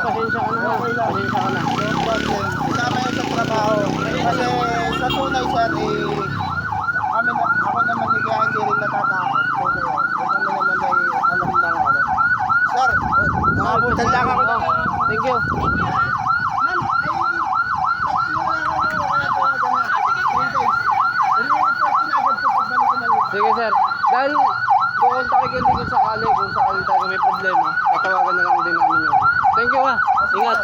pasensya ka na. Okay lang. Pasensya ka na. No problem. Kasama yan sa trabaho. Kasi sa tunay sir, ako naman kaya hindi rin natatakot. Okay, kami naman ay alam na nga. Sir, maabutan lang ako. Thank you. Ma'am, ay tatlo lang ako kaya po ako na. 3 days. I-report ko na agad po pagbalik ko na ulit. Sige sir. Dahil kukontakin ko din kung sakali tayo may problema. Tatawagan na lang din namin yun. Thank you ha. Ingat.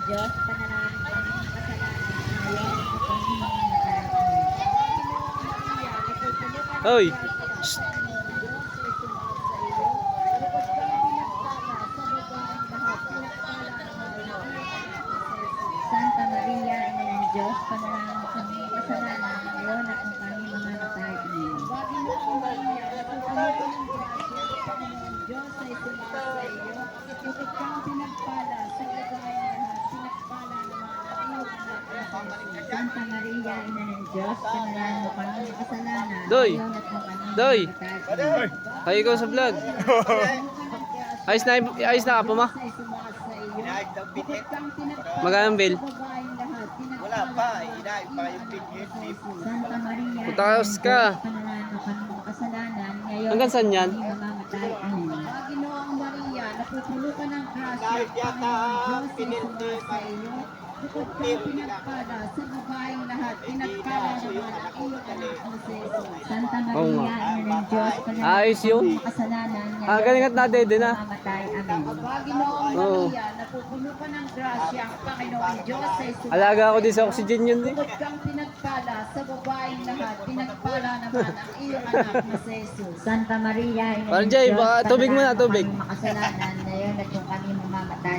Diyos, panalangin kami ng kasalanan. Hoy. Santa Maria, Ina ng Diyos, panalangin kami ng kasalanan ngayon at kung kami mamamatay. Amen. Diyos ay sumasa sa iyo, kapag kang pinagpala sa lagayan lahat, pinagpala naman ang iyong anak na Jesus. Santa Maria, Ina ng Diyos, panalangin mo kami ng kasalanan Doy! ngayon at kung kami Doy! mamamatay. Amen. Hay ikaw sa vlog. Ayos na apo ma. Inaayos daw pinit. Magkano ang bill? Wala pa, inaayos pa yung pinit. Santa Maria, Putaos ka. panalangin mo kami ng kasalanan ngayon Hanggang saan yan? at kung kami mamamatay. Amen. Ginoong Maria, napupuno ka ng grasya, Kahit yata Diyos ay pinildi sumasa iyo. Bukod kang pinagpala sa babaeng lahat, pinagpala naman ang iyong anak na si Jesus. Santa Oo Maria, nga. Ina ng Diyos, Ayos yun. ng kasalanan ngayon Galing at nadede na. mamamatay. Amen. Ginoong Oo. Maria, napupuno ka ng grasya, ang Panginoong Diyos ay sumasa Alaga ako din sa iyo. oxygen yun eh. Bukod kang pinagpala sa babaeng lahat, pinagpala naman ang iyong anak na si Jesus. Santa Maria, Ina Parang ng Jay, Diyos, baka tubig muna, panalangin mo tubig. kaming makasalanan ngayon at kung kami mamamatay.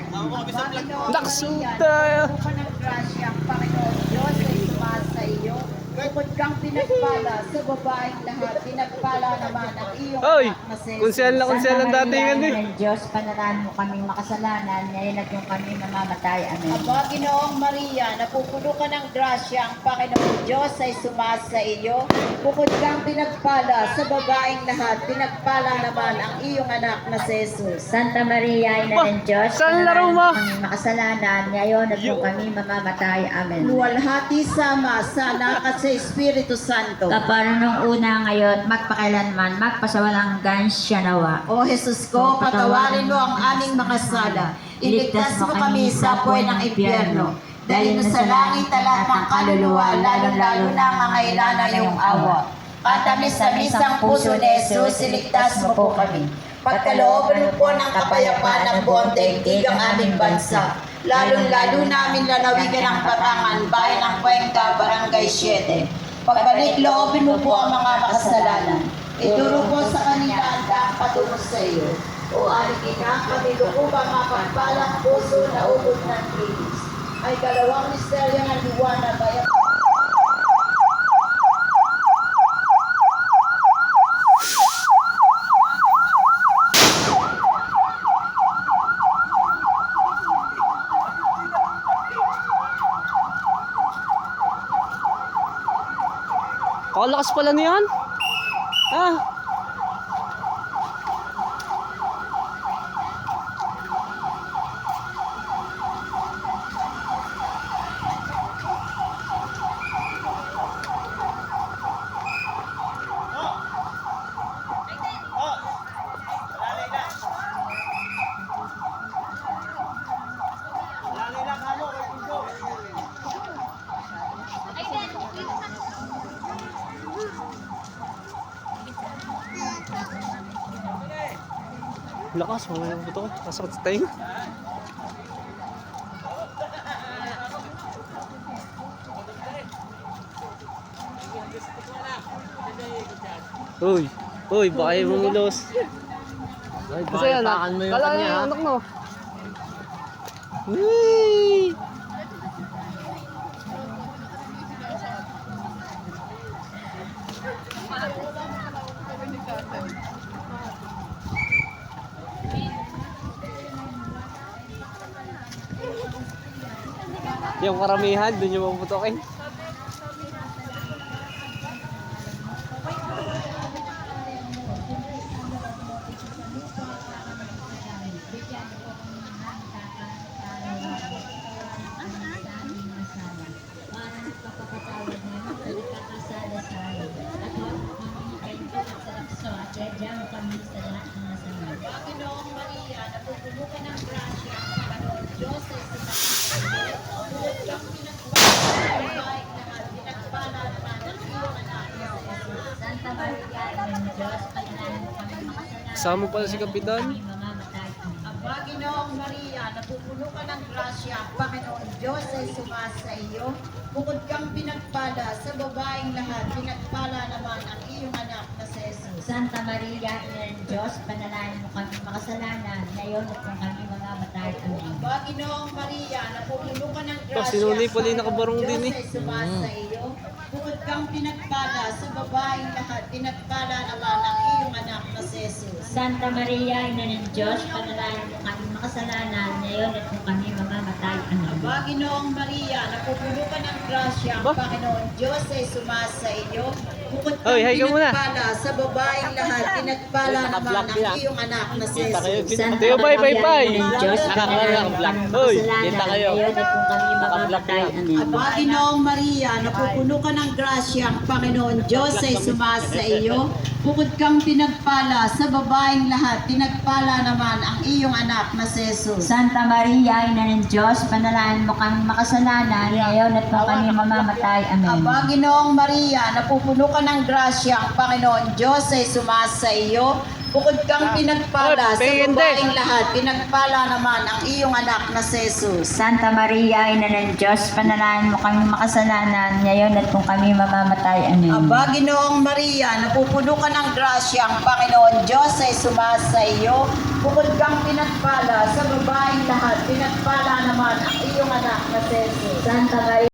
Naksuta. Bukod ng grasya, ang Panginoon Diyos ay sumasa iyo. Bukod kang pinagpala sa babaeng lahat, pinagpala naman ang iyong Oy, anak na si Jesus. kunsel na kunsel ang Santa datingan Maria, eh. Ina ng Diyos, panalangin mo kaming makasalanan ngayon at kung kami mamamatay. Amen. Aba, Ginoong Maria, napupuno ka ng grasya, ang Panginoong Diyos ay sumasa iyo. Bukod kang pinagpala sa babaeng lahat, pinagpala naman ang iyong anak na si Jesus. Santa Maria, Ina ng Diyos, saan laro panalangin mo? mo kaming makasalanan ngayon at kung kami mamamatay. Amen. Luwalhati sama sa anak at sa Espiritu Santo. Kaparan ng una ngayon, magpakailanman, magpasawalang hanggan siya nawa. O Jesus ko, patawarin mo ang aming makasala. Iligtas mo kami sa puway ng impyerno. Dalhin mo sa langit ang lahat ng kaluluwa, lalong-lalo na ang mga ilana iyong awa. Katamis-tamisang puso ni Jesus, iligtas mo po kami. Pagkalooban mo po ng kapayapaan ng buong daigdig ang aming bansa. Lalong-lalo namin lalawigan ang Batangan, bayan ng Cuenca, Barangay 7. Pagbalik loobin mo po ang mga makasalanan. Ituro po sa kanila ang daang patungo sa iyo. O aligin na kami lukubang mapagpalang puso na ubod ng linis. Ay dalawang misteryo ng liwanag ay Kalakas pala niyan. Ah. Lakas, mamaya ang buto ko. Kasakit sa tayo. Uy, baka yung mumulos. Ay, Kasi anak, mo yung kala kanya yung ha. anak mo. Uy! Yung karamihan, dun yung mapuputokin. Panginoong Maria, napupuno ka ng grasya, Panginoon Diyos ay sumasayo. Bukod kang pinagpala ng lahat, pinagpala naman ang iyong anak na si Jesus. Santa Maria, Ina ng Diyos, panalangin mo kami makasalanan. Kasama pala si Kapitan. Kami mamamatay. Aba, Ginoong Maria, napupuno ka ng grasya, Panginoon Diyos ay sumasa iyo. Bukod kang pinagpala sa babaeng lahat, pinagpala naman ang iyong anak na si Jesus. Santa Maria, Ina ng Diyos, panalangin mo kami makasalanan, ngayon at kung kami mamamatay. Amen. Aba, Ginoong Maria, napupuno ka ng Oh, grasya, si Nuni pala yung nakabarong Diyos din eh. ay sumasa iyo. Bukod kang pinagpala sa babaeng lahat, pinagpala naman ang iyong anak na si Jesus. Santa Maria, Ina ng Diyos, panalangin mo kami makasalanan, ngayon at kung kami mamamatay. Amen. Aba, Ginoong Maria, napupuno ka ng grasya, ang Ba? Panginoon Diyos ay sumasa iyo. Bukod kang Oy, hi ka muna. pinagpala sa babaeng lahat, pinagpala naman ang iyong anak na si Jesus. Santa Tayo, bye, bye, bye. Maria, Ina ng Diyos, panalangin mo kami Hoy, makasalanan, kita kayo. ngayon at kung kami mamamatay. Amen. Aba, Ginoong Maria, napupuno ka ng grasya, ang Panginoon Diyos ay sumasa iyo. Bukod kang pinagpala sa babaeng lahat, pinagpala naman ang iyong anak na si Jesus. Santa Maria, Ina ng Diyos, panalangin mo kami makasalanan, ngayon at kung kami mamamatay. Amen. Aba, Ginoong Maria, napupuno ka ng grasya, ang Panginoon Diyos ay sumasa iyo. Bukod kang pinagpala sa babaeng lahat, pinagpala naman ang iyong anak na si Jesus. Santa Maria, Ina ng Diyos, panalangin mo kami makasalanan, ngayon at kung kami mamamatay. Amen. Aba, Ginoong Maria, napupuno ka ng grasya, ang Panginoon Diyos ay sumasa iyo. Bukod kang pinagpala sa babaeng lahat, pinagpala naman ang iyong anak na si Jesus. Santa Maria,